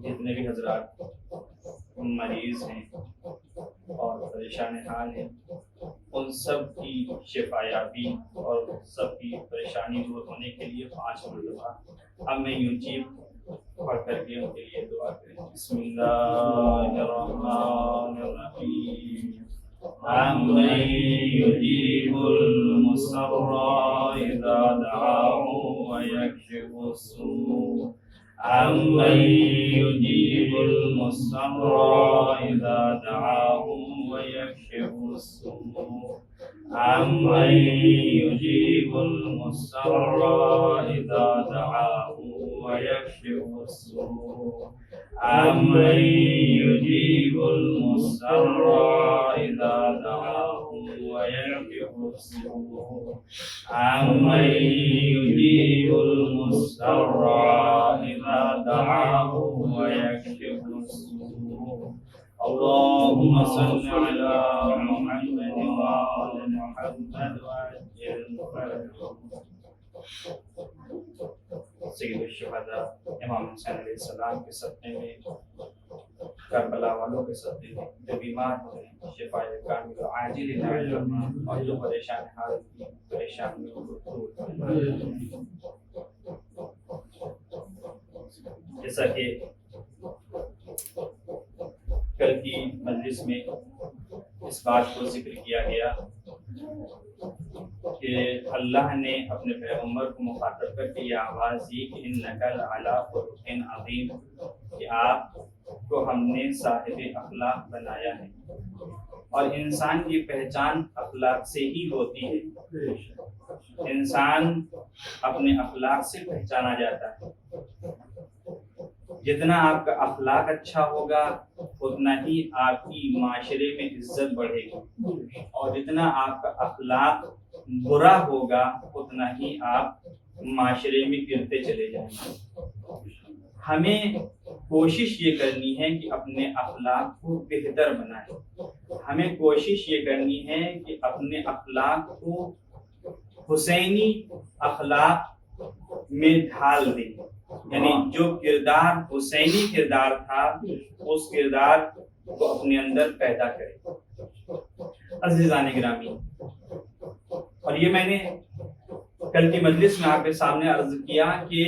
جتنے بھی حضرات مریض ہیں اور پریشان حال ہیں ان سب کی شفا یابی اور سب کی پریشانی دور ہونے کے لیے 5 مرتبہ اب میں یوں چیپ پڑھ کر کے ان کے لیے دعا کریں. بسم اللہ الرحمن الرحیم. أَمَّن يُجِيبُ الْمُضْطَرَّ إِذَا دَعَاهُ وَيَكْشِفُ السُّوءَ أَمَّن يُجِيبُ الْمُضْطَرَّ إِذَا دَعَاهُ وَيَكْشِفُ السُّوءَ أَمَّن يُجِيبُ الْمُضْطَرَّ إِذَا دَعَاهُ وَيَكْشِفُ السُّوءَ أَمَّن يُجِيبُ الْمُضْطَرَّ إِذَا دَعَاهُ وَيَكْشِفُ السُّوءَ أَمَّن يُجِيبُ الْمُضْطَرَّ إِذَا دَعَاهُ وَيَكْشِفُ السُّوءَ. اللهم صل على محمد وعلى محمد وعجل فرجهم. سید الشہداء امام حسین علیہ السلام کے صدقے میں کربلا والوں کے صدقے میں جو بیمار ہیں شفا کامل عاجل عاجل اور جو پریشان حال پریشانیوں کو دور فرمائے. جیسا کہ کل کی مجلس میں اس بات کو ذکر کیا گیا کہ اللہ نے اپنے پیغمبر کو مخاطب کر کے یہ آواز دی کہ اِنَّكَ لَعَلَىٰ خُلُقٍ عَظِيمٍ، کہ آپ کو ہم نے صاحب اخلاق بنایا ہے اور انسان کی پہچان اخلاق سے ہی ہوتی ہے. انسان اپنے اخلاق سے پہچانا جاتا ہے. جتنا آپ کا اخلاق اچھا ہوگا اتنا ہی آپ کی معاشرے میں عزت بڑھے گی، اور جتنا آپ کا اخلاق برا ہوگا اتنا ہی آپ معاشرے میں گرتے چلے جائیں گے. ہمیں کوشش یہ کرنی ہے کہ اپنے اخلاق کو بہتر بنائیں. ہمیں کوشش یہ کرنی ہے کہ اپنے اخلاق کو حسینی اخلاق میں ڈھال دیں. یعنی جو کردار حسینی کردار تھا اس کردار کو اپنے اندر پیدا کریں. عزیزان گرامی، اور یہ میں نے کل کی مجلس میں آپ کے سامنے عرض کیا کہ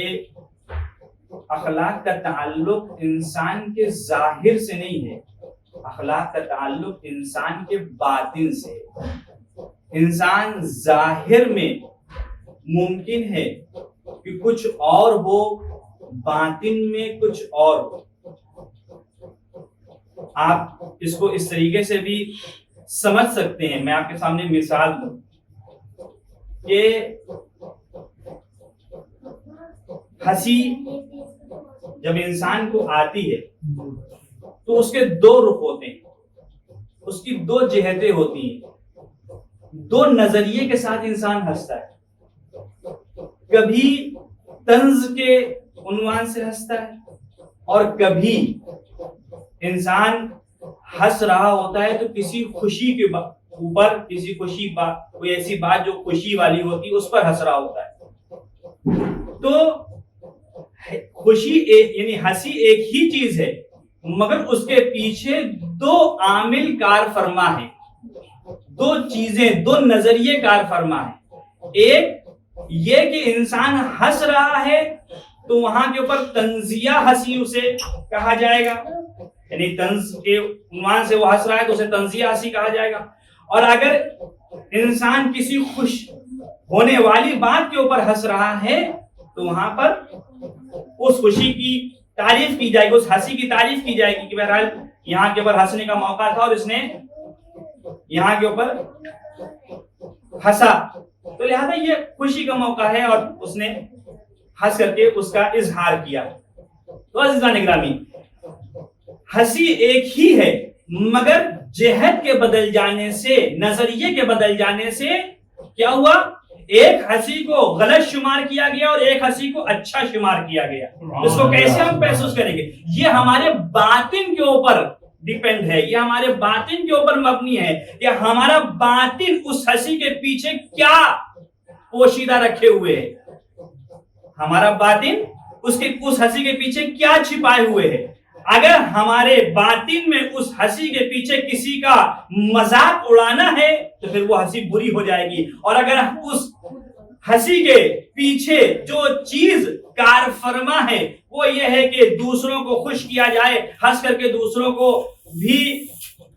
اخلاق کا تعلق انسان کے ظاہر سے نہیں ہے، اخلاق کا تعلق انسان کے باطن سے. انسان ظاہر میں ممکن ہے کہ کچھ اور ہو، باطن میں کچھ اور ہو. آپ اس کو اس طریقے سے بھی سمجھ سکتے ہیں. میں آپ کے سامنے مثال دوں کہ ہنسی جب انسان کو آتی ہے تو اس کے 2 رخ ہوتے ہیں، اس کی 2 جہتیں ہوتی ہیں. 2 نظریے کے ساتھ انسان ہنستا ہے. کبھی طنز کے عنوان سے ہنستا ہے اور کبھی انسان ہنس رہا ہوتا ہے تو کسی خوشی کے اوپر کسی خوشی بات، کوئی ایسی بات جو خوشی والی ہوتی ہے اس پر ہنس رہا ہوتا ہے. تو خوشی یعنی ہنسی ایک ہی چیز ہے، مگر اس کے پیچھے 2 عامل کار فرما ہیں، 2 چیزیں، 2 نظریے کار فرما ہیں. ایک یہ کہ انسان ہنس رہا ہے تو وہاں کے اوپر طنزیہ ہنسی اسے کہا جائے گا، یعنی طنز کے عنوان سے وہ ہنس رہا ہے تو اسے طنزیہ ہنسی کہا جائے گا. اور اگر انسان کسی خوش ہونے والی بات کے اوپر ہنس رہا ہے تو وہاں پر اس خوشی کی تعریف کی جائے گی، اس ہنسی کی تعریف کی جائے گی کہ بہرحال یہاں کے اوپر ہنسنے کا موقع تھا اور اس نے یہاں کے اوپر ہنسا، تو لہذا یہ خوشی کا موقع ہے اور اس نے ہنس کر کے اس کا اظہار کیا. تو عزیزان گرامی، ہنسی ایک ہی ہے مگر جہت کے بدل جانے سے، نظریے کے بدل جانے سے کیا ہوا؟ ایک ہنسی کو غلط شمار کیا گیا اور ایک ہنسی کو اچھا شمار کیا گیا. اس کو کیسے ہم محسوس کریں گے؟ یہ ہمارے باطن کے اوپر ڈیپینڈ ہے, یہ ہمارے باطن کے اوپر مبنی ہے کہ ہمارا باطن اس ہنسی کے پیچھے کیا پوشیدہ رکھے ہوئے ہے, ہمارا باطن اس ہنسی کے پیچھے کیا چھپائے ہوئے ہے. اگر ہمارے باطن میں اس ہنسی کے پیچھے کسی کا مذاق اڑانا ہے تو پھر وہ ہنسی بری ہو جائے گی, اور اگر اس ہنسی کے پیچھے جو چیز کار فرما ہے وہ یہ ہے کہ دوسروں کو خوش کیا جائے, ہنس کر کے دوسروں کو بھی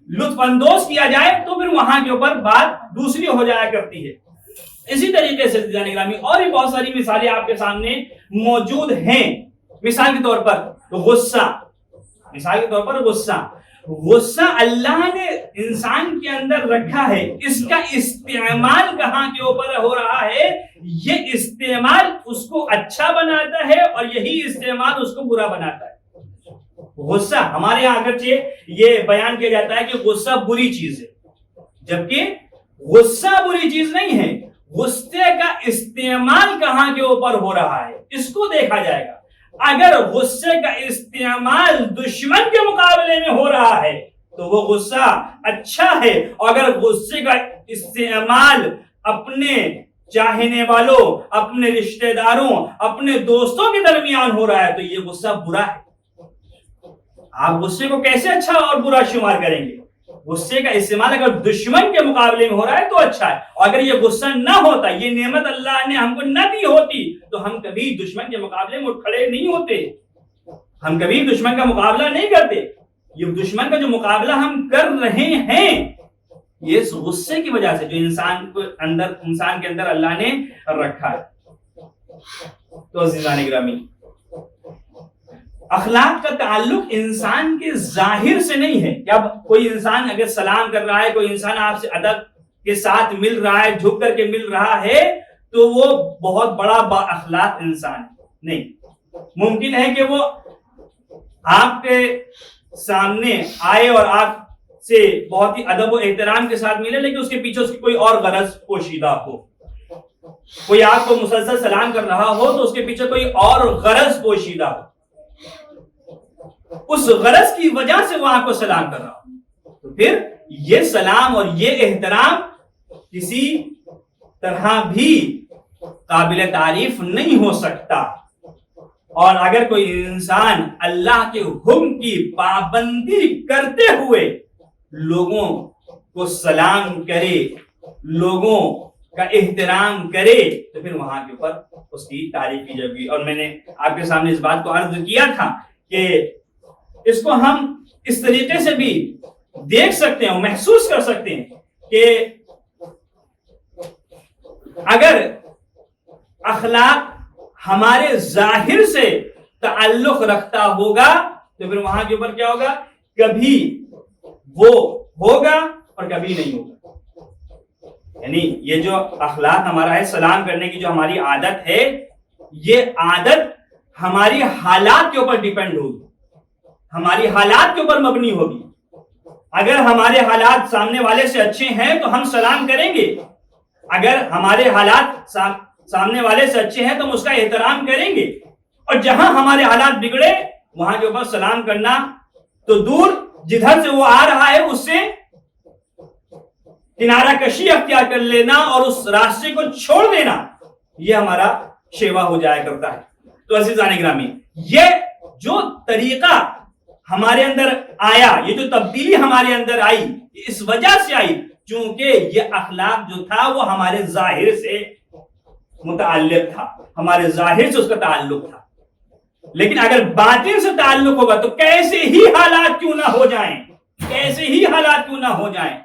لطف اندوز کیا جائے, تو پھر وہاں کے اوپر بات دوسری ہو جایا کرتی ہے. اسی طریقے سے عزیزان گرامی اور بھی بہت ساری مثالیں آپ کے سامنے موجود ہیں. مثال کے طور پر غصہ, مثال کے طور پر غصہ اللہ نے انسان کے اندر رکھا ہے, اس کا استعمال کہاں کے اوپر ہو رہا ہے, یہ استعمال اس کو اچھا بناتا ہے اور یہی استعمال اس کو برا بناتا ہے. غصہ ہمارے یہاں اگرچہ یہ بیان کیا جاتا ہے کہ غصہ بری چیز ہے, جبکہ غصہ بری چیز نہیں ہے, غصے کا استعمال کہاں کے اوپر ہو رہا ہے اس کو دیکھا جائے گا. اگر غصے کا استعمال دشمن کے مقابلے میں ہو رہا ہے تو وہ غصہ اچھا ہے, اور اگر غصے کا استعمال اپنے چاہنے والوں, اپنے رشتہ داروں, اپنے دوستوں کے درمیان ہو رہا ہے تو یہ غصہ برا ہے. آپ غصے کو کیسے اچھا اور برا شمار کریں گے؟ غصے کا استعمال اگر دشمن کے مقابلے میں ہو رہا ہے تو اچھا ہے, اور اگر یہ غصہ نہ ہوتا, یہ نعمت اللہ نے ہم کو نہ دی ہوتی تو ہم کبھی دشمن کے مقابلے میں کھڑے نہیں ہوتے, ہم کبھی دشمن کا مقابلہ نہیں کرتے. یہ دشمن کا جو مقابلہ ہم کر رہے ہیں یہ اس غصے کی وجہ سے جو انسان کے اندر اللہ نے رکھا ہے. تو عزیزان گرامی, اخلاق کا تعلق انسان کے ظاہر سے نہیں ہے کہ اب کوئی انسان اگر سلام کر رہا ہے, کوئی انسان آپ سے ادب کے ساتھ مل رہا ہے, جھک کر کے مل رہا ہے تو وہ بہت بڑا با اخلاق انسان ہے. نہیں, ممکن ہے کہ وہ آپ کے سامنے آئے اور آپ سے بہت ہی ادب و احترام کے ساتھ ملے, لیکن اس کے پیچھے اس کی کوئی اور غرض پوشیدہ ہو. کوئی آپ کو مسلسل سلام کر رہا ہو تو اس کے پیچھے کوئی اور غرض پوشیدہ ہو, اس غرض کی وجہ سے وہ آپ کو سلام کر رہا ہو, تو پھر یہ سلام اور یہ احترام کسی طرح بھی قابل تعریف نہیں ہو سکتا. اور اگر کوئی انسان اللہ کے حکم کی پابندی کرتے ہوئے لوگوں کو سلام کرے, لوگوں کا احترام کرے, تو پھر وہاں کے اوپر اس کی تعریف کی جائے گی. اور میں نے آپ کے سامنے اس بات کو عرض کیا تھا کہ اس کو ہم اس طریقے سے بھی دیکھ سکتے ہیں, محسوس کر سکتے ہیں کہ اگر اخلاق ہمارے ظاہر سے تعلق رکھتا ہوگا تو پھر وہاں کے اوپر کیا ہوگا, کبھی وہ ہوگا اور کبھی نہیں ہوگا. یعنی یہ جو اخلاق ہمارا ہے, سلام کرنے کی جو ہماری عادت ہے, یہ عادت ہماری حالات کے اوپر ڈیپینڈ ہوگی, ہماری حالات کے اوپر مبنی ہوگی. اگر ہمارے حالات سامنے والے سے اچھے ہیں تو ہم سلام کریں گے, اگر ہمارے حالات سامنے والے سے اچھے ہیں تو ہم اس کا احترام کریں گے, اور جہاں ہمارے حالات بگڑے وہاں کے اوپر سلام کرنا تو دور, جدھر سے وہ آ رہا ہے اس سے کنارہ کشی اختیار کر لینا اور اس راستے کو چھوڑ دینا, یہ ہمارا شیوا ہو جایا کرتا ہے. تو عزیزان گرامی, یہ جو طریقہ ہمارے اندر آیا, یہ جو تبدیلی ہمارے اندر آئی, اس وجہ سے آئی چونکہ یہ اخلاق جو تھا وہ ہمارے ظاہر سے متعلق تھا, ہمارے ظاہر سے اس کا تعلق تھا. لیکن اگر باطن سے تعلق ہوگا تو کیسے ہی حالات کیوں نہ ہو جائیں, کیسے ہی حالات کیوں نہ ہو جائیں,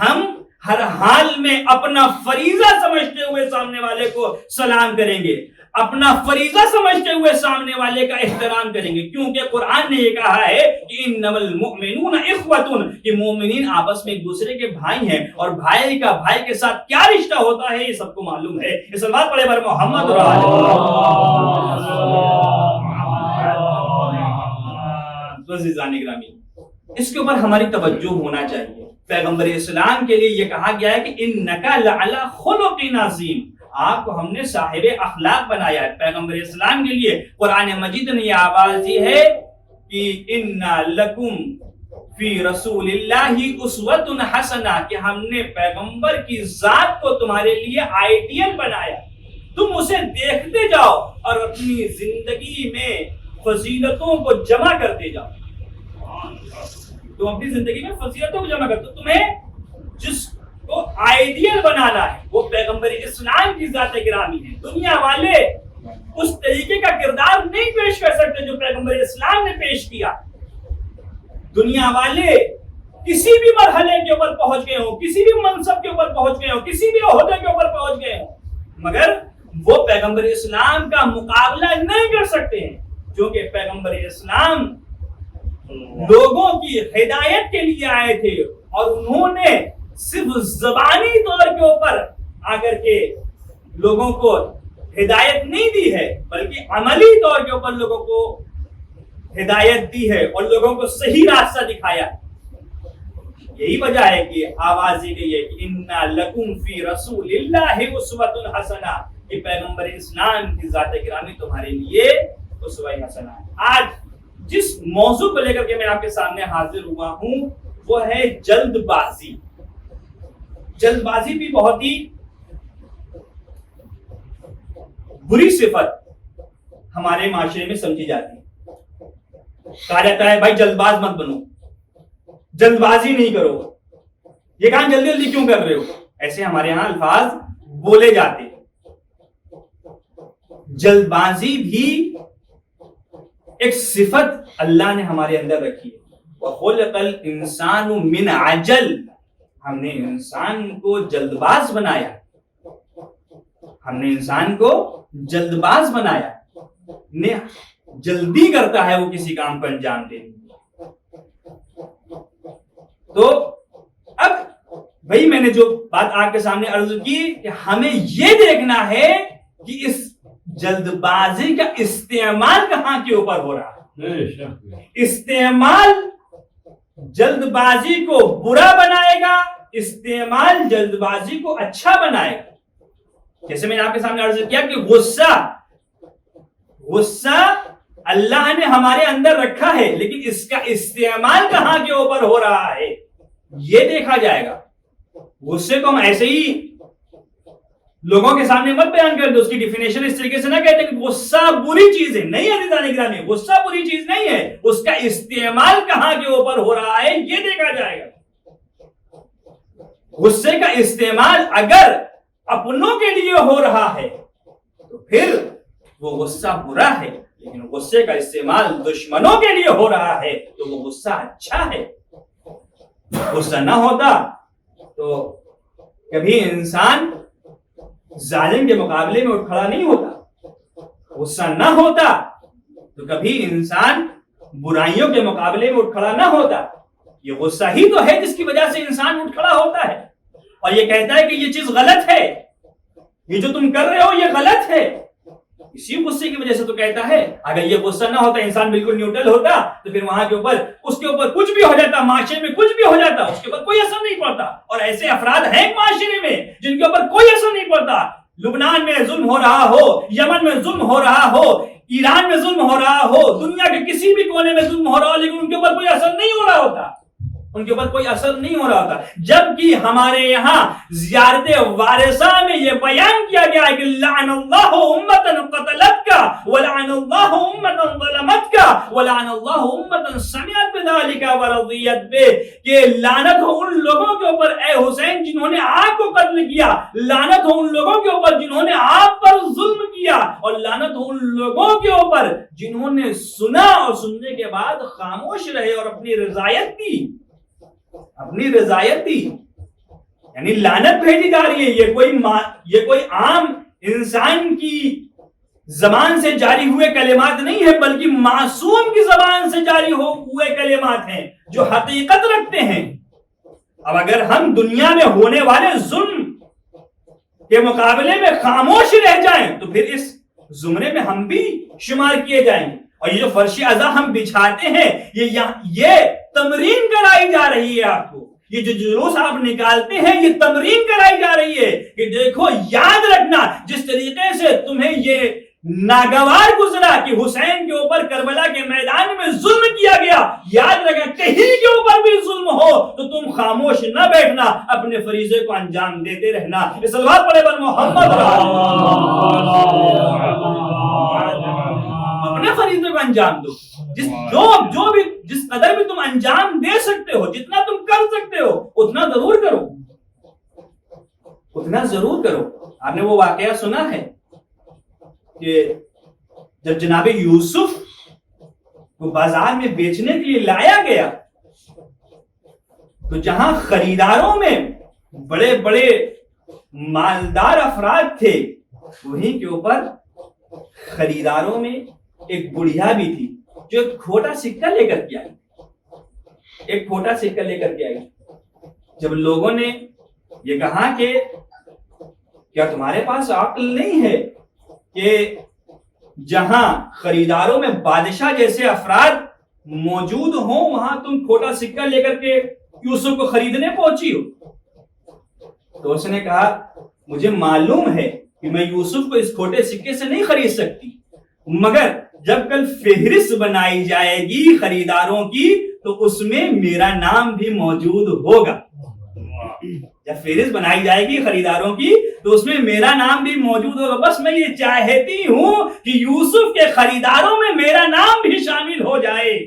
ہم ہر حال میں اپنا فریضہ سمجھتے ہوئے سامنے والے کو سلام کریں گے, اپنا فریضہ سمجھتے ہوئے سامنے والے کا احترام کریں گے, کیونکہ قرآن نے یہ کہا ہے کہ انما المؤمنون اخوۃ, کہ مومنین آپس میں ایک دوسرے کے بھائی ہیں, اور بھائی کا بھائی کے ساتھ کیا رشتہ ہوتا ہے یہ سب کو معلوم ہے. یہ سلوات پڑھے بر محمد گرامی, اس کے اوپر ہماری توجہ ہونا چاہیے. پیغمبر اسلام کے لیے یہ کہا گیا ہے کہ انک لعلی خلق عظیم, آپ کو ہم نے صاحب اخلاق بنایا ہے. پیغمبر اسلام کے لیے قرآن مجید نے یہ آواز دی ہے کہ انا لکم فی رسول اللہ اسوۃ حسنہ، کہ ہم نے پیغمبر کی ذات کو تمہارے لیے آئیڈیل بنایا، تم اسے دیکھتے جاؤ اور اپنی زندگی میں فضیلتوں کو جمع کرتے جاؤ. تم اپنی زندگی میں فضیلتوں کو جمع کرتے، تمہیں جس کو آئیڈیل بنانا ہے وہ پیغمبر اسلام کی ذات گرامی ہے. دنیا والے اس طریقے کا کردار نہیں پیش کر سکتے جو پیغمبر اسلام نے پیش کیا. دنیا والے کسی بھی مرحلے کے اوپر پہنچ گئے ہوں، کسی بھی منصب کے اوپر پہنچ گئے ہوں، کسی بھی عہدے کے اوپر پہنچ گئے ہوں، مگر وہ پیغمبر اسلام کا مقابلہ نہیں کر سکتے ہیں، کیونکہ پیغمبر اسلام لوگوں کی ہدایت کے لیے آئے تھے اور انہوں نے صرف زبانی طور کے اوپر آ کر کے لوگوں کو ہدایت نہیں دی ہے، بلکہ عملی طور کے اوپر لوگوں کو ہدایت دی ہے اور لوگوں کو صحیح راستہ دکھایا. یہی وجہ ہے کہ آواز دی گئی ہے کہ اِنَّا لَكُمْ فِي رَسُولِ اللَّهِ أُسْوَةٌ حَسَنَةٌ، کہ پیغمبر اسلام کی ذات گرامی تمہارے لیے اسوہ حسنہ ہے. آج جس موضوع کو لے کر کے میں آپ کے سامنے حاضر ہوا ہوں وہ ہے جلد بازی. جلد بازی بھی بہت ہی بری صفت ہمارے معاشرے میں سمجھی جاتی ہے. کہا جاتا ہے بھائی جلد باز مت بنو، جلد بازی نہیں کرو، یہ کام جلدی جلدی کیوں کر رہے ہو، ایسے ہمارے ہاں الفاظ بولے جاتے ہیں. جلد بازی بھی ایک صفت اللہ نے ہمارے اندر رکھی ہے. وَخُلِقَ الْإِنسَانُ مِنْ عَجَلٍ، ہم نے انسان کو جلد باز بنایا، ہم نے انسان کو جلد باز بنایا، جلدی کرتا ہے وہ کسی کام کو انجام دینے. تو اب بھائی میں نے جو بات آپ کے سامنے عرض کی کہ ہمیں یہ دیکھنا ہے کہ اس جلد بازی کا استعمال کہاں کے اوپر ہو رہا ہے. استعمال جلد بازی کو برا بنائے گا، استعمال جلد بازی کو اچھا بنائے گا. جیسے میں نے آپ کے سامنے عرض کیا کہ غصہ اللہ نے ہمارے اندر رکھا ہے، لیکن اس کا استعمال کہاں کے اوپر ہو رہا ہے یہ دیکھا جائے گا. غصے کو ہم ایسے ہی لوگوں کے سامنے مت بیان کر دو، اس کی ڈیفینیشن اس طریقے سے نہ کہتے کہ غصہ بری چیز ہے. نہیں عزیزان گرامی، غصہ بری چیز نہیں ہے، اس کا استعمال کہاں کے اوپر ہو رہا ہے یہ دیکھا جائے گا. غصے کا استعمال اگر اپنوں کے لیے ہو رہا ہے تو پھر وہ غصہ برا ہے، لیکن غصے کا استعمال دشمنوں کے لیے ہو رہا ہے تو وہ غصہ اچھا ہے. غصہ نہ ہوتا تو کبھی انسان ظالم کے مقابلے میں اٹھ کھڑا نہیں ہوتا، غصہ نہ ہوتا تو کبھی انسان برائیوں کے مقابلے میں اٹھ کھڑا نہ ہوتا. یہ غصہ ہی تو ہے جس کی وجہ سے انسان اٹھ کھڑا ہوتا ہے اور یہ کہتا ہے کہ یہ چیز غلط ہے، یہ جو تم کر رہے ہو یہ غلط ہے. اسی غصے کی وجہ سے تو کہتا ہے. اگر یہ غصہ نہ ہوتا، انسان بالکل نیوٹرل ہوتا تو پھر وہاں کے اوپر اس کے اوپر کچھ بھی ہو جاتا، معاشرے میں کچھ بھی ہو جاتا، اس کے اوپر کوئی اثر نہیں پڑتا. اور ایسے افراد ہیں معاشرے میں جن کے اوپر کوئی اثر نہیں پڑتا. لبنان میں ظلم ہو رہا ہو، یمن میں ظلم ہو رہا ہو، ایران میں ظلم ہو رہا ہو، دنیا کے کسی بھی کونے میں ظلم ہو رہا ہو، لیکن ان کے اوپر کوئی اثر نہیں ہو رہا ہوتا، ان کے اوپر کوئی اثر نہیں ہو رہا ہوتا. جبکہ ہمارے یہاں زیارت وارثہ میں یہ بیان کیا گیا ہے کہ لعن اللہ امتا قتلتکا ولعن اللہ امتا ظلمتکا ولعن اللہ امتا سمعت بذالکا ورضیت بے، کہ لعنت ہو ان لوگوں کے اوپر اے حسین جنہوں نے آپ کو قتل کیا، لعنت ہو ان لوگوں کے اوپر جنہوں نے آپ پر ظلم کیا، اور لعنت ہو ان لوگوں کے اوپر جنہوں نے سنا اور سننے کے بعد خاموش رہے اور اپنی رضایت دی، اپنی رضایت دی. یعنی لعنت بھیجی جا رہی ہے. یہ کوئی عام انسان کی زبان سے جاری ہوئے کلمات نہیں ہے، بلکہ معصوم کی زبان سے جاری ہوئے کلمات ہیں جو حقیقت رکھتے ہیں. اب اگر ہم دنیا میں ہونے والے ظلم کے مقابلے میں خاموش رہ جائیں تو پھر اس زمرے میں ہم بھی شمار کیے جائیں گے. اور یہ جو فرش عزا ہم بچھاتے ہیں یہ تمرین کرائی جا رہی ہے آپ کو. یہ جو جلوس آپ نکالتے ہیں یہ تمرین کرائی جا رہی ہے کہ دیکھو یاد رکھنا جس طریقے سے تمہیں یہ ناگوار گزرا کہ حسین کے اوپر کربلا کے میدان میں ظلم کیا گیا، یاد رکھنا کہیں کے اوپر بھی خاموش نہ بیٹھنا، اپنے فریضے کو انجام دیتے رہنا. صلوات پڑھے بر محمد. اپنے فریضے کو انجام دو. جس قدر بھی تم انجام دے سکتے ہو، جتنا تم کر سکتے ہو اتنا ضرور کرو، اتنا ضرور کرو. آپ نے وہ واقعہ سنا ہے کہ جب جناب یوسف کو بازار میں بیچنے کے لیے لایا گیا تو جہاں خریداروں میں بڑے بڑے مالدار افراد تھے، وہیں کے اوپر خریداروں میں ایک بڑھیا بھی تھی جو ایک کھوٹا سکہ لے کر کے آئی. ایک کھوٹا سکہ لے کر کے آئی. جب لوگوں نے یہ کہا کہ کیا تمہارے پاس عقل نہیں ہے کہ جہاں خریداروں میں بادشاہ جیسے افراد موجود ہوں وہاں تم کھوٹا سکہ لے کر کے یوسف کو خریدنے پہنچی ہو؟ تو اس نے کہا مجھے معلوم ہے کہ میں یوسف کو اس کھوٹے سکے سے نہیں خرید سکتی، مگر جب کل فہرست بنائی جائے گی خریداروں کی تو اس میں میرا نام بھی موجود ہوگا. جب فہرست بنائی جائے گی خریداروں کی تو اس میں میرا نام بھی موجود ہوگا. بس میں یہ چاہتی ہوں کہ یوسف کے خریداروں میں میرا نام بھی شامل ہو جائے.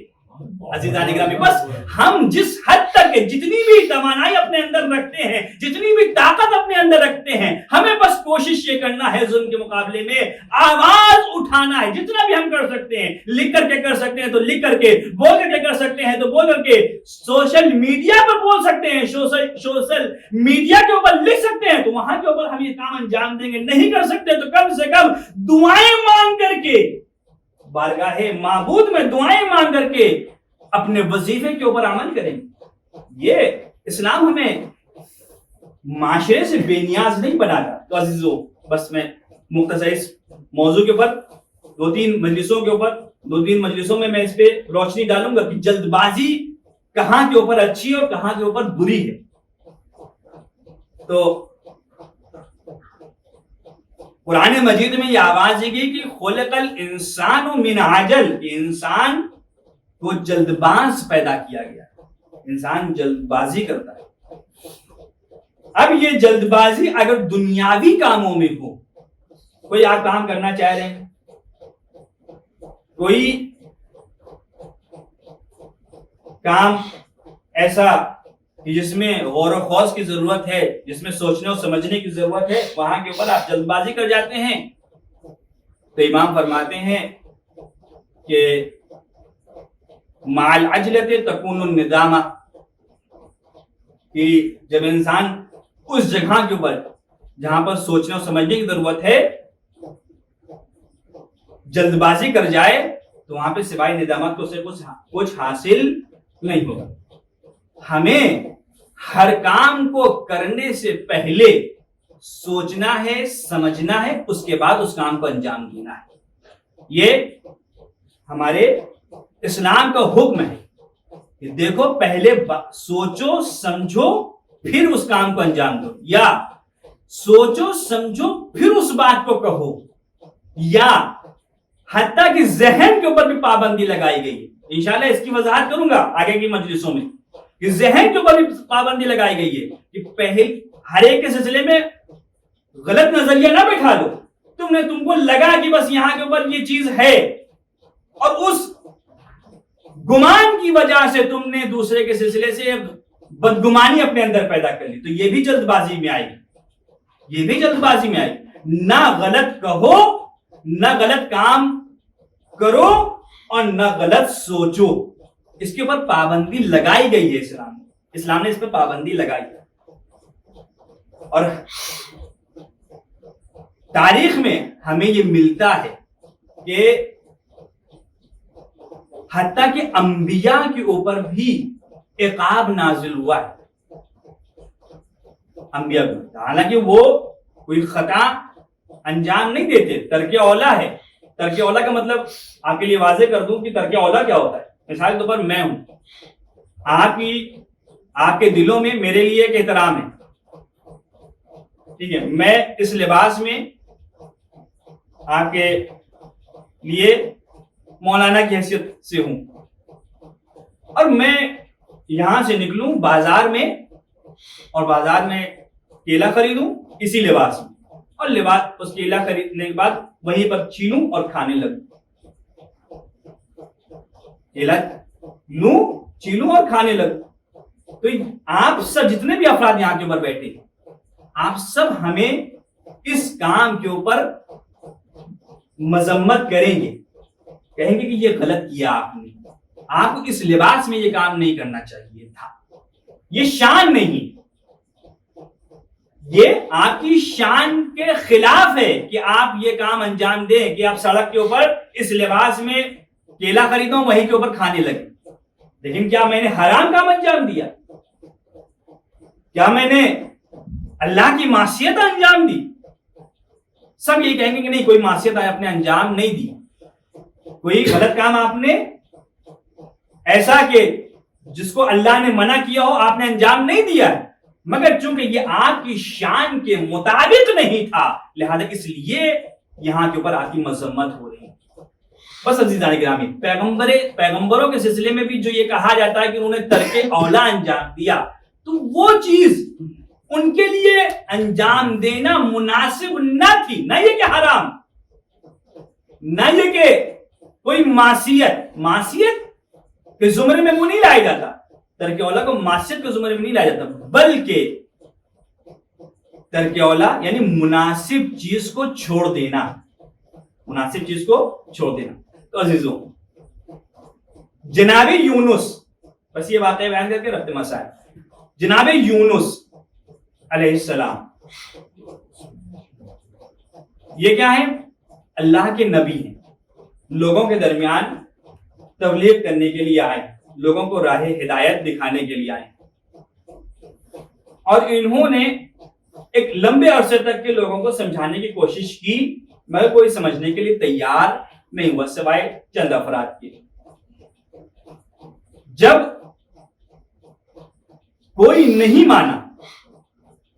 عزیزان گرامی، بس ہم جس حد تک جتنی بھی توانائی اپنے اندر رکھتے ہیں، جتنی بھی طاقت اپنے اندر رکھتے ہیں، ہمیں بس کوشش یہ کرنا ہے ظلم کے مقابلے میں آواز اٹھانا ہے. جتنا بھی ہم کر سکتے ہیں، لکھ کر کے کر سکتے ہیں تو لکھ کر کے، بول کر کے کر سکتے ہیں تو بول کر کے، سوشل میڈیا پر بول سکتے ہیں، سوشل میڈیا کے اوپر لکھ سکتے ہیں تو وہاں کے اوپر ہم یہ کام انجام دیں گے. نہیں کر سکتے تو کم سے کم دعائیں مانگ کر کے، بارگاہ معبود میں دعائیں مانگ کر کے اپنے وظیفے کے اوپر عمل کریں. یہ اسلام ہمیں معاشرے سے بے نیاز نہیں بناتا. تو عزیزو، بس میں مختصر اس موضوع کے اوپر دو تین مجلسوں میں اس پہ روشنی ڈالوں گا کہ جلد بازی کہاں کے اوپر اچھی اور کہاں کے اوپر بری ہے. تو قرآن مجید میں یہ آواز ہے کہ خلق الانسان من عجل، انسان کو جلد باز پیدا کیا گیا. انسان جلد بازی کرتا ہے. اب یہ جلد بازی اگر دنیاوی کاموں میں ہو، کوئی آپ کام کرنا چاہ رہے ہیں، کوئی کام ایسا کہ جس میں غور و خوض کی ضرورت ہے، جس میں سوچنے اور سمجھنے کی ضرورت ہے، وہاں کے اوپر آپ جلد بازی کر جاتے ہیں. تو امام فرماتے ہیں کہ مع العجلۃ تکون الندامہ، کہ جب انسان اس جگہ کے اوپر جہاں پر سوچنے اور سمجھنے کی ضرورت ہے جلد بازی کر جائے تو وہاں پہ سوائے ندامت کو سے کچھ حاصل نہیں ہوگا. ہمیں ہر کام کو کرنے سے پہلے سوچنا ہے، سمجھنا ہے، اس کے بعد اس کام کو انجام دینا ہے. یہ ہمارے اسلام کا حکم ہے کہ دیکھو پہلے سوچو سمجھو پھر اس کام کو انجام دو، یا سوچو سمجھو پھر اس بات کو کہو، یا حتیٰ کہ ذہن کے اوپر بھی پابندی لگائی گئی ہے. انشاءاللہ اس کی وضاحت کروں گا آگے کی مجلسوں میں کہ ذہن کے اوپر بھی پابندی لگائی گئی ہے کہ پہلے ہر ایک کے سلسلے میں غلط نظریہ نہ بٹھا لو. تم کو لگا کہ بس یہاں کے اوپر یہ چیز ہے اور اس گمان کی وجہ سے تم نے دوسرے کے سلسلے سے بدگمانی اپنے اندر پیدا کر لی، تو یہ بھی جلد بازی میں آئے گی. یہ بھی جلد بازی میں آئے گی. نہ غلط کہو، نہ غلط کام کرو اور نہ غلط سوچو. اس کے اوپر پابندی لگائی گئی ہے. اسلام نے اس پہ پابندی لگائی ہے. اور تاریخ میں ہمیں یہ ملتا ہے کہ حتیٰ کہ انبیاء کے اوپر بھی عقاب نازل ہوا ہے. انبیاء کو، حالانکہ وہ کوئی خطا انجام نہیں دیتے، ترک اولا ہے. ترک اولا کا مطلب آپ کے لیے واضح کر دوں کہ ترک اولا کیا ہوتا ہے. مثال کے طور پر میں ہوں، آپ کے دلوں میں میرے لیے ایک احترام ہے، ٹھیک ہے، میں اس لباس میں آپ کے لیے مولانا کی حیثیت سے ہوں، اور میں یہاں سے نکلوں بازار میں اور بازار میں کیلا خریدوں اسی لباس میں, اور لباس اس کیلا خریدنے کے بعد وہیں پر چھینوں اور کھانے لگوں. کیلا لوں, چھینوں اور کھانے لگوں. تو آپ سب جتنے بھی افراد یہاں کے اوپر بیٹھے ہیں, آپ سب ہمیں اس کام کے اوپر مذمت کریں گے, کہیں گے کہ یہ غلط کیا آپ نے, آپ کو اس لباس میں یہ کام نہیں کرنا چاہیے تھا, یہ شان نہیں, یہ آپ کی شان کے خلاف ہے کہ آپ یہ کام انجام دیں کہ آپ سڑک کے اوپر اس لباس میں کیلا خریدوں وہیں کے اوپر کھانے لگے. لیکن کیا میں نے حرام کام انجام دیا؟ کیا میں نے اللہ کی معصیت انجام دی؟ سب یہ کہیں گے کہ نہیں, کوئی معصیت آپ نے انجام نہیں دی, کوئی غلط کام آپ نے ایسا کہ جس کو اللہ نے منع کیا ہو آپ نے انجام نہیں دیا ہے, مگر چونکہ یہ آپ کی شان کے مطابق نہیں تھا لہذا اس لیے یہاں کے اوپر آپ کی مذمت ہو رہی ہے. بس عزیزان گرامی, پیغمبروں کے سلسلے میں بھی جو یہ کہا جاتا ہے کہ انہوں نے ترک اولا انجام دیا, تو وہ چیز ان کے لیے انجام دینا مناسب نہ تھی, نہ یہ کہ حرام, نہ یہ کہ کوئی معصیت کے زمرے میں وہ نہیں لایا جاتا, ترک اولا کو معصیت کے زمرے میں نہیں لایا جاتا, بلکہ ترک اولا یعنی مناسب چیز کو چھوڑ دینا, مناسب چیز کو چھوڑ دینا. تو عزیزوں, جناب یونس, بس یہ واقعہ بیان کر کے رکھتے مسائل. جناب یونس علیہ السلام یہ کیا ہے؟ اللہ کے نبی ہیں, لوگوں کے درمیان تبلیغ کرنے کے لیے آئے, لوگوں کو راہ ہدایت دکھانے کے لیے آئے, اور انہوں نے ایک لمبے عرصے تک کے لوگوں کو سمجھانے کی کوشش کی, مگر کوئی سمجھنے کے لیے تیار نہیں ہوا سوائے چند افراد کے. جب کوئی نہیں مانا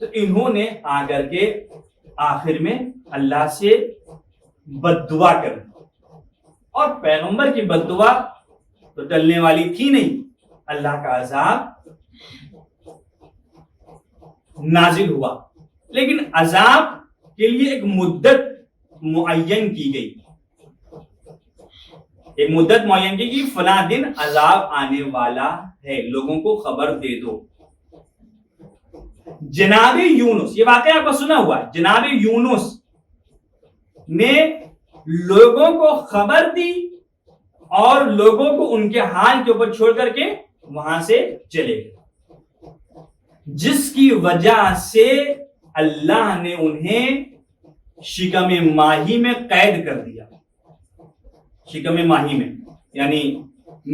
تو انہوں نے آ کر کے آخر میں اللہ سے بد دعا کر دی, اور پیغمبر کی بد دعا تو ٹلنے والی تھی نہیں, اللہ کا عذاب نازل ہوا. لیکن عذاب کے لیے ایک مدت معین کی گئی, ایک مدت معین کی کہ فلاں دن عذاب آنے والا ہے, لوگوں کو خبر دے دو. جناب یونس, یہ واقعہ آپ کو سنا ہوا ہے, جناب یونس نے لوگوں کو خبر دی اور لوگوں کو ان کے حال کے اوپر چھوڑ کر کے وہاں سے چلے گئے, جس کی وجہ سے اللہ نے انہیں شکم ماہی میں قید کر دیا. شکم ماہی میں یعنی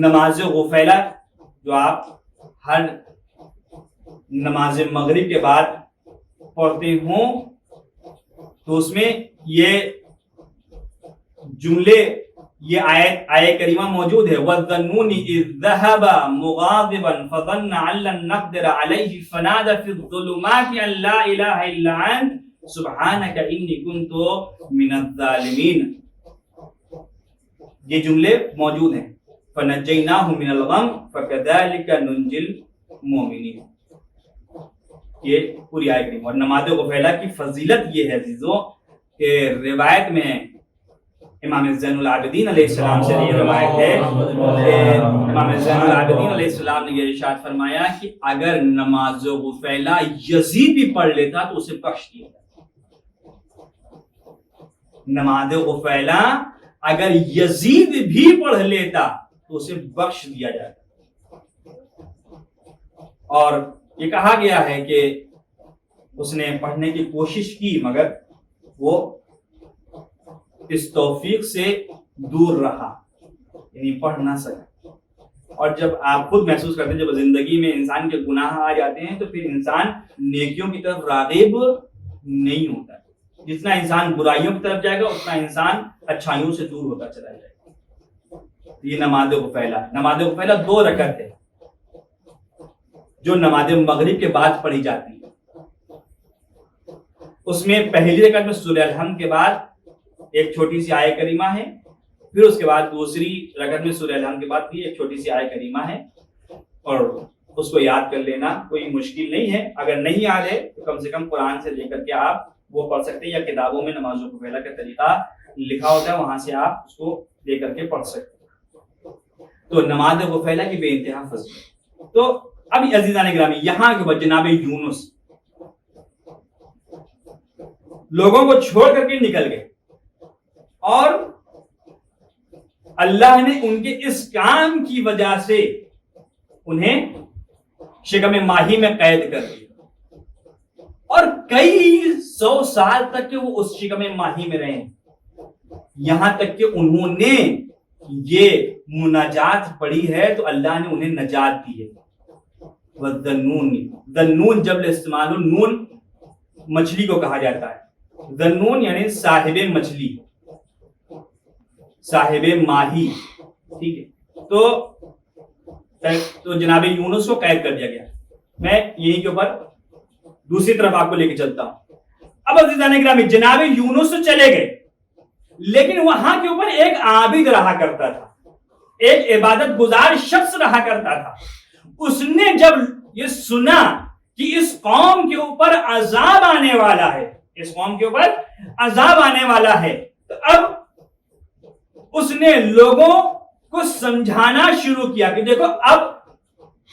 نماز غفیلہ جو آپ ہر نماز مغرب کے بعد پڑھتے ہوں, تو اس میں یہ جملے, یہ آیت کریمہ موجود ہے, وَالظَّنُّونِ إِذْ ذَهَبَ مُغَاضِبًا فَظَنَّ أَن لَّن نَّقْدِرَ عَلَيْهِ فَنَادَى فِي الظُّلُمَاتِ أَن لَّا إِلَٰهَ إِلَّا أَنتَ سُبْحَانَكَ إِنِّي كُنتُ مِنَ الظَّالِمِينَ. یہ جملے موجود ہیں, فَنَجَّيْنَاهُ مِنَ الْغَمِّ فَكَذَٰلِكَ نُنجِي الْمُؤْمِنِينَ. یہ پوری آیت کریم. اور نماز غفیلہ کی فضیلت یہ ہے عزیزوں کہ روایت میں امام زین العابدین علیہ السلام سے یہ روایت ہے کہ امام زین العابدین علیہ السلام نے یہ ارشاد فرمایا کہ اگر نماز غفیلہ یزید بھی پڑھ لیتا تو اسے بخش دیا جاتا. نماز غفیلہ اگر یزید بھی پڑھ لیتا تو اسے بخش دیا جاتا. اور یہ کہا گیا ہے کہ اس نے پڑھنے کی کوشش کی مگر وہ اس توفیق سے دور رہا, یعنی پڑھ نہ سکا. اور جب آپ خود محسوس کرتے ہیں جب زندگی میں انسان کے گناہ آ جاتے ہیں تو پھر انسان نیکیوں کی طرف راغب نہیں ہوتا. جتنا انسان برائیوں کی طرف جائے گا اتنا انسان اچھائیوں سے دور ہوتا چلا جائے گا. یہ نماز غفیلہ 2 رکعت ہے جو نماز مغرب کے بعد پڑھی جاتی ہے. اس میں پہلی رکعت میں سورہ الحمد کے بعد ایک چھوٹی سی آیت کریمہ ہے, پھر اس کے بعد دوسری رکعت میں سورہ الحمد کے بعد بھی ایک چھوٹی سی آیت کریمہ ہے, اور اس کو یاد کر لینا کوئی مشکل نہیں ہے. اگر نہیں یاد ہے تو کم سے کم قرآن سے لے کر کے آپ وہ پڑھ سکتے ہیں, یا کتابوں میں نمازوں کو پہلا کا طریقہ لکھا ہوتا ہے, وہاں سے آپ اس کو لے کر کے پڑھ سکتے ہیں. تو نماز غفیلہ کی بے انتہا فضیلت. تو اب عزیزان گرامی, یہاں کے بعد جناب یونس لوگوں کو چھوڑ کر کے نکل گئے, اور اللہ نے ان کے اس کام کی وجہ سے انہیں شکم ماہی میں قید کر دیا, اور کئی 100 سال تک کہ وہ اس شکم ماہی میں رہے, یہاں تک کہ انہوں نے یہ مناجات پڑھی ہے تو اللہ نے انہیں نجات دی ہے. ذنون جب استعمال نون مچھلی کو کہا جاتا ہے, ذنون یعنی صاحب مچھلی, صاحب ماہی, ٹھیک ہے. تو جناب یونس کو قید کر دیا گیا. میں یہیں کے اوپر دوسری طرف آپ کو لے کے چلتا ہوں. اب عزیزان گرامی, جناب یونس تو چلے گئے, لیکن وہاں کے اوپر ایک عابد رہا کرتا تھا, ایک عبادت گزار شخص رہا کرتا تھا. اس نے جب یہ سنا کہ اس قوم کے اوپر عذاب آنے والا ہے, اس قوم کے اوپر عذاب آنے والا ہے, تو اب اس نے لوگوں کو سمجھانا شروع کیا کہ دیکھو اب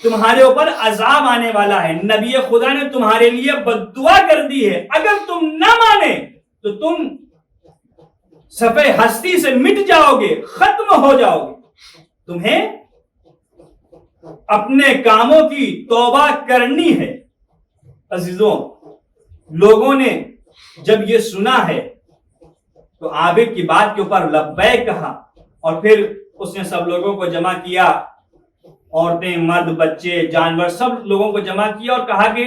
تمہارے اوپر عذاب آنے والا ہے, نبی خدا نے تمہارے لیے بد دعا کر دی ہے, اگر تم نہ مانے تو تم صفحہ ہستی سے مٹ جاؤ گے, ختم ہو جاؤ گے. تمہیں اپنے کاموں کی توبہ کرنی ہے. عزیزوں, لوگوں نے جب یہ سنا ہے تو عابد کی بات کے اوپر لبیک کہا, اور پھر اس نے سب لوگوں کو جمع کیا, عورتیں مرد بچے جانور سب لوگوں کو جمع کیا, اور کہا کہ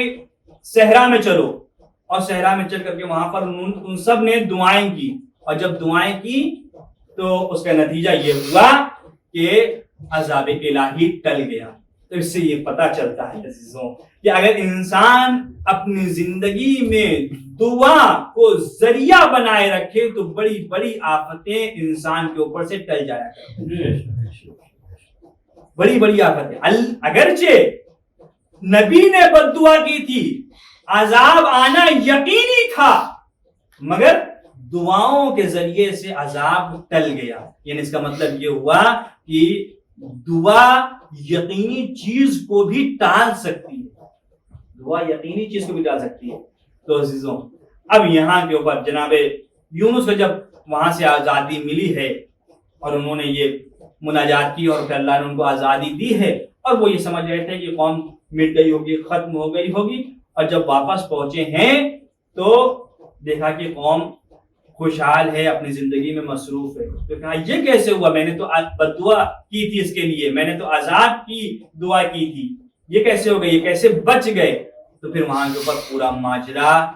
صحرا میں چلو. اور صحرا میں چل کر کے وہاں پر ان سب نے دعائیں کی, اور جب دعائیں کی تو اس کا نتیجہ یہ ہوا کہ عذاب الہی ٹل گیا. تو اس سے یہ پتا چلتا ہے عزیزوں کہ اگر انسان اپنی زندگی میں دعا کو ذریعہ بنائے رکھے تو بڑی بڑی آفتیں انسان کے اوپر سے ٹل جایا کرتی, بڑی بڑی آفتیں. اگرچہ نبی نے بد دعا کی تھی, عذاب آنا یقینی تھا, مگر دعاؤں کے ذریعے سے عذاب ٹل گیا. یعنی اس کا مطلب یہ ہوا کہ دعا یقینی چیز کو بھی ٹال سکتی ہے, دعا یقینی چیز کو بھی ٹال سکتی ہے. تو عزیزوں, اب یہاں کے اوپر جناب یونس کو جب وہاں سے آزادی ملی ہے اور انہوں نے یہ مناجات کی اور پھر اللہ نے ان کو آزادی دی ہے, اور وہ یہ سمجھ رہے تھے کہ قوم مٹ گئی ہوگی, ختم ہو گئی ہوگی, اور جب واپس پہنچے ہیں تو دیکھا کہ قوم خوشحال ہے, اپنی زندگی میں مصروف ہے. تو کہا یہ کیسے ہوا, میں نے تو بد دعا کی تھی اس کے لیے, میں نے تو عذاب کی دعا کی تھی, یہ کیسے ہو گئی, یہ کیسے بچ گئے. تو پھر وہاں کے اوپر پورا ماجرا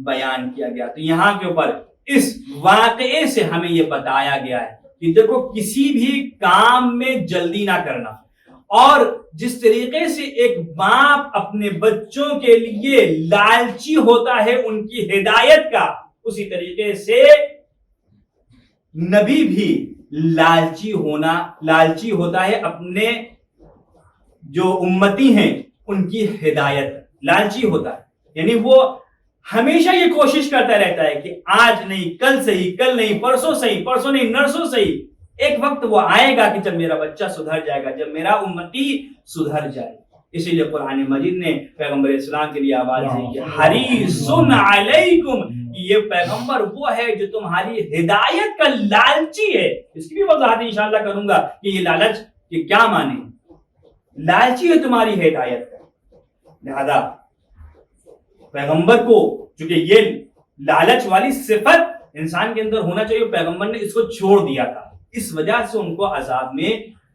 بیان کیا گیا. تو یہاں کے اوپر اس واقعے سے ہمیں یہ بتایا گیا ہے کہ دیکھو کسی بھی کام میں جلدی نہ کرنا, اور جس طریقے سے ایک باپ اپنے بچوں کے لیے لالچی ہوتا ہے ان کی ہدایت کا, اسی طریقے سے نبی بھی لالچی ہوتا ہے اپنے جو امتی ہیں ان کی ہدایت, لالچی ہوتا ہے. یعنی وہ ہمیشہ یہ کوشش کرتا رہتا ہے کہ آج نہیں کل صحیح, کل نہیں پرسوں صحیح, پرسوں نہیں نرسوں صحیح, ایک وقت وہ آئے گا کہ جب میرا بچہ سدھر جائے گا, جب میرا امتی سدھر جائے. اسی لیے قرآن مجید نے پیغمبر اسلام کے لیے آواز دی کہ حریصٌ علیکم, یہ پیغمبر وہ ہے جو تمہاری ہدایت کا لالچی ہے. اس کی بھی وضاحت انشاءاللہ کروں گا کہ یہ لالچ یہ کیا معنی, لالچی ہے تمہاری ہدایت کا. لہذا پیغمبر کو چونکہ یہ لالچ والی صفت انسان کے اندر ہونا چاہیے, پیغمبر نے اس کو چھوڑ دیا تھا, اس وجہ سے ان کو عذاب میں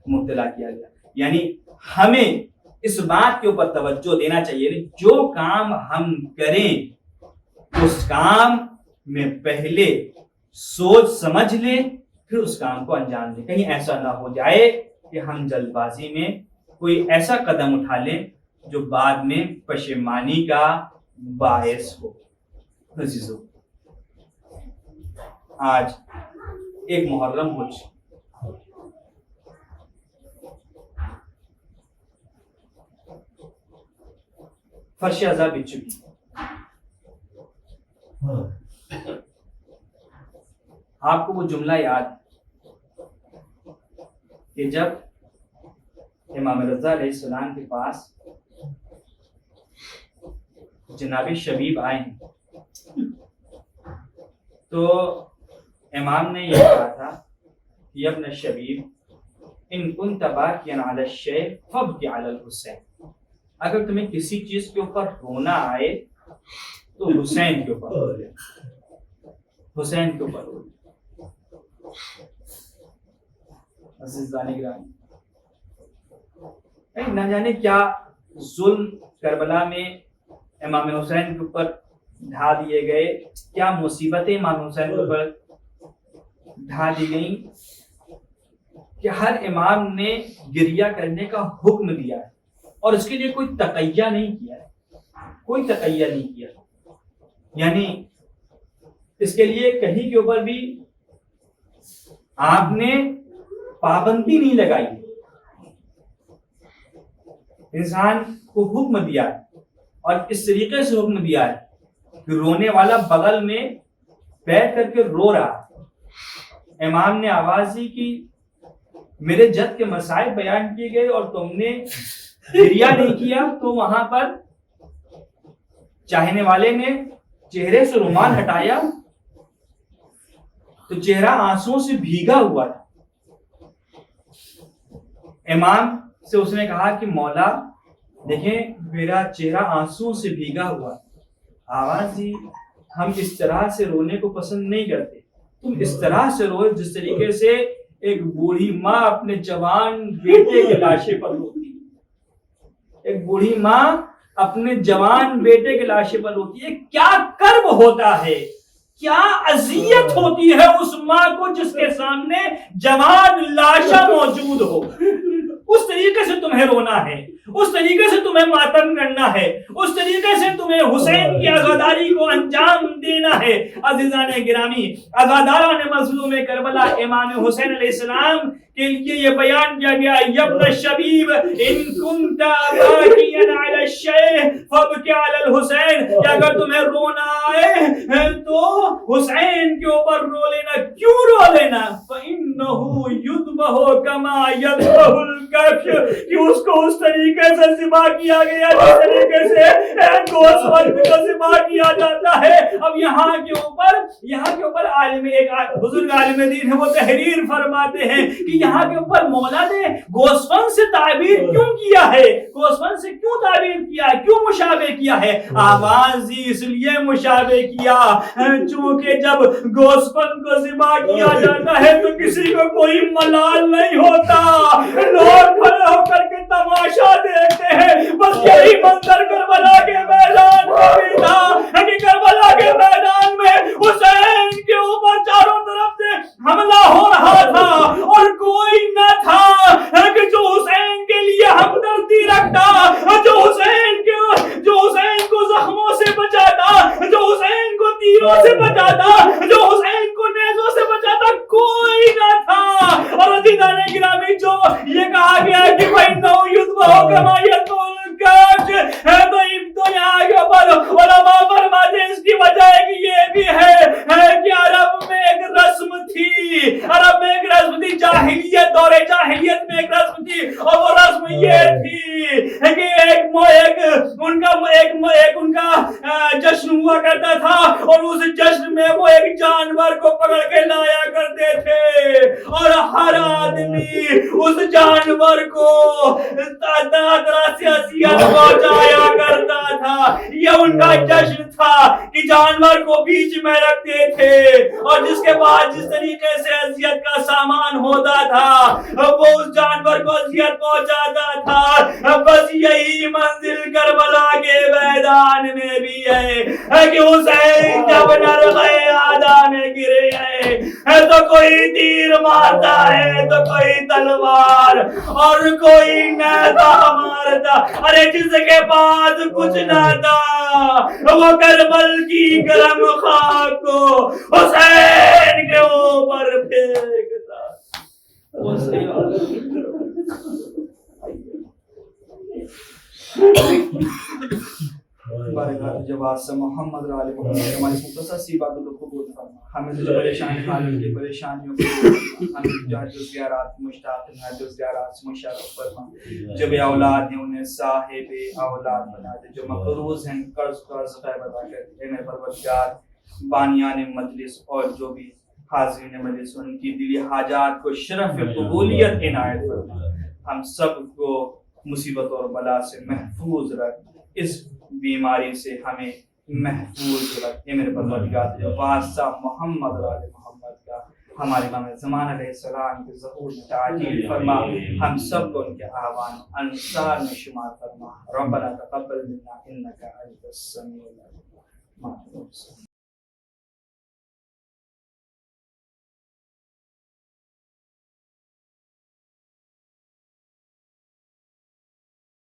مبتلا کیا گیا. یعنی ہمیں اس بات کے اوپر توجہ دینا چاہیے جو کام ہم کریں اس کام میں پہلے سوچ سمجھ لیں پھر اس کام کو انجام دیں. کہیں ایسا نہ ہو جائے کہ ہم جلد بازی میں کوئی ایسا قدم اٹھا لیں جو بعد میں پشیمانی کا باعث ہو. عزیزو, آج ایک محرم ہو چکی, فرش عذاب بچ چکی. آپ کو وہ جملہ یاد ہے کہ جب امام رضا علیہ السلام کے پاس جناب شبیب آئے ہیں تو امام نے یہ کہا تھا کہ ابن شبیب ان کنت باکیا علی الشیء فابکی علی الحسین، اگر تمہیں کسی چیز کے اوپر رونا آئے تو حسین کے اوپر رو لے، حسین کے اوپر رو لے. عزیزان گرامی، نہ جانے کیا ظلم کربلا میں امام حسین کے اوپر ڈھا دیے گئے، کیا مصیبتیں امام حسین کے اوپر ڈھا دی گئیں کہ ہر امام نے گریہ کرنے کا حکم دیا ہے اور اس کے لیے کوئی تقیہ نہیں کیا ہے، کوئی تقیہ نہیں کیا. یعنی اس کے لیے کہیں کے اوپر بھی آپ نے پابندی نہیں لگائی. انسان کو حکم دیا ہے اور اس طریقے سے حکم دیا ہے کہ رونے والا بغل میں بیٹھ کر کے رو رہا. امام نے آواز دی کہ میرے جد کے مسائل بیان کیے گئے اور تم نے گریہ نہیں کیا. تو وہاں پر چاہنے والے نے چہرے سے رومال ہٹایا تو چہرہ آنسوں سے بھیگا ہوا تھا. امام سے اس نے کہا کہ مولا دیکھیں میرا چہرہ آنسوں سے بھیگا ہوا. آواز دی ہم اس طرح سے رونے کو پسند نہیں کرتے، تم اس طرح سے رو جس طریقے سے ایک بوڑھی ماں اپنے جوان بیٹے کے لاشے پر روتی ہے. ایک بوڑھی ماں اپنے جوان بیٹے کے لاشے پر روتی ہے. کیا کرب ہوتا ہے، کیا اذیت ہوتی ہے اس ماں کو جس کے سامنے جوان لاشا موجود ہو. اس طریقے سے تمہیں رونا ہے، اس طریقے سے تمہیں ماتم کرنا ہے، اس طریقے سے تمہیں حسین کی عزاداری کو انجام دینا ہے. عزیزان گرامی، عزاداران مظلوم کربلا امام حسین علیہ السلام کے لیے یہ بیان کیا گیا یبن شبیب ان کنت باکیا علی الشیء فابکی علی الحسین، کہ اگر تمہیں رونا آئے تو حسین کے اوپر رو لینا. کیوں رو لینا؟ فإنه یذبح کما یذبح الکبش، کہ اس کو اس طریقے سے ذبح کیا گیا جس طریقے سے گوسفند کو ذبح کیا جاتا ہے. اب یہاں کے اوپر عالم ایک بزرگ عالم دین ہے، وہ تحریر فرماتے ہیں کہ یہاں کے اوپر مولا نے گوسفند سے تعبیر کیوں کیا ہے، گوسفند سے کیوں تعبیر کیا ہے، کیوں مشابہ کیا ہے؟ آواز ہی اس لیے مشابہ کیا چونکہ جب گوسفند کو ذبح کیا جاتا ہے تو کسی کو کوئی ملال نہیں ہوتا، لوگ کھڑے ہو کر کے تماشا دیکھتے ہیں. بس یہی منظر کربلا کے میدان میں بھی تھا کہ کربلا کے میدان میں حسین کے اوپر چاروں طرف سے حملہ ہو رہا تھا اور کوئی نہ تھا کہ جو حسین کے لیے ہمدردی رکھتا، جو حسین کو زخموں سے بچاتا، جو حسین کو تیروں سے بچاتا، جو حسین کو نیزوں سے بچاتا، کوئی نہ تھا. اور عزیزان گرامی، جو یہ کہا گیا کہ فإنه یذبح کما یذبح الکبش، تو یہاں کے اوپر علماء فرماتے ہیں اس کی وجہ کہ یہ بھی ہے کہ عرب میں ایک رسم تھی، جاہلیت، دور جاہلیت میں ایک رسم تھی، اور وہ رسم یہ تھی کہ ان کا جشن ہوا کرتا تھا اور اس جشن میں وہ ایک جانور کو پکڑ کے لایا کرتے تھے اور ہر آدمی اس جانور کو طرح سے اذیت پہنچایا کرتا تھا. یہ ان کا جشن تھا کہ جانور کو بیچ میں رکھتے تھے اور جس کے بعد جس طریقے سے اذیت کا سامان ہوتا تھا وہ اس جانور کو اذیت پہنچاتا تھا. بس یہی منزل کربلا کے میدان میں بھی ہے کہ حسین جب نرغے آدھا میں گرے ہیں تو کوئی تیر مارتا ہے تو کوئی تلوار اور کوئی نیزہ مارتا. ارے جس کے پاس کچھ نہ تھا وہ کربل کی گرم خاک کو حسین کے اوپر پھینکتا. بارگاہ جواد سے محمد و آل محمد ہماری مختصر سی باتوں کو قبول فرما. ہمیں جو پریشانی حال کی پریشانیوں کو ہمیں جو زیارات مشتاق ہیں جو زیارات سے مشارف فرما. جو بے اولاد ہیں انہیں صاحب اولاد بنا دے. جو مقروض ہیں قرض غیب ادا کر دے. اے میرے پروردگار بانیان مجلس اور جو بھی حاضرین مجلس ان کی دلی حاجات کو شرف قبولیت عنایت فرما. ہم سب کو مصیبت اور بلا سے محفوظ رکھ. اس بیماری سے ہمیں محفوظ رکھ. اے میرے پروردگار جو واسطہ محمد و آل محمد کا ہمارے امام زمان علیہ السلام کے ظہور میں تعجیل فرما. ہم سب کو ان کے آوان انصار میں شمار فرما. ربنا تقبل منا انک انت السمیع العلیم.